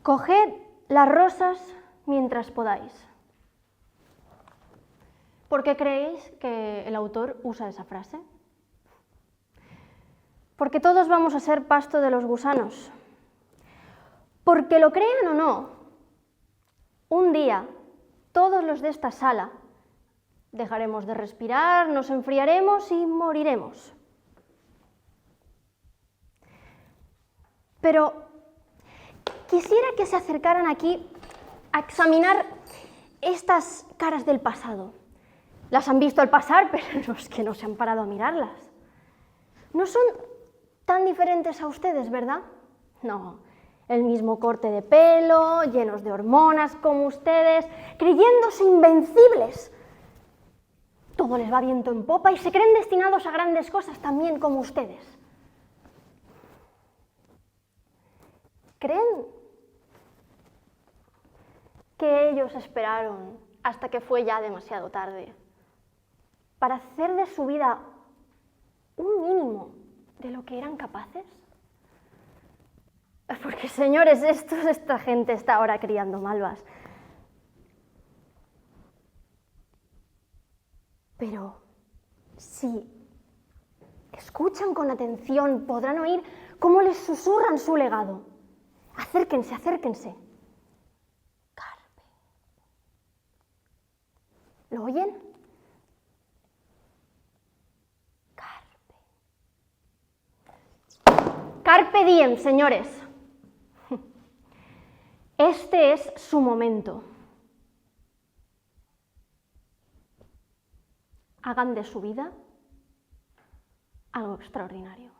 Coged las rosas mientras podáis. ¿Por qué creéis que el autor usa esa frase? Porque todos vamos a ser pasto de los gusanos. Porque lo crean o no, un día todos los de esta sala dejaremos de respirar, nos enfriaremos y moriremos. Pero quisiera que se acercaran aquí a examinar estas caras del pasado. Las han visto al pasar, pero es que no se han parado a mirarlas. No son tan diferentes a ustedes, ¿verdad? No, el mismo corte de pelo, llenos de hormonas como ustedes, creyéndose invencibles. Todo les va viento en popa y se creen destinados a grandes cosas también como ustedes. ¿Creen que ellos esperaron hasta que fue ya demasiado tarde para hacer de su vida un mínimo de lo que eran capaces? Porque, señores, esta gente está ahora criando malvas. Pero si escuchan con atención, podrán oír cómo les susurran su legado. Acérquense, acérquense. Carpe. ¿Lo oyen? Carpe. Carpe diem, señores. Este es su momento. Hagan de su vida algo extraordinario.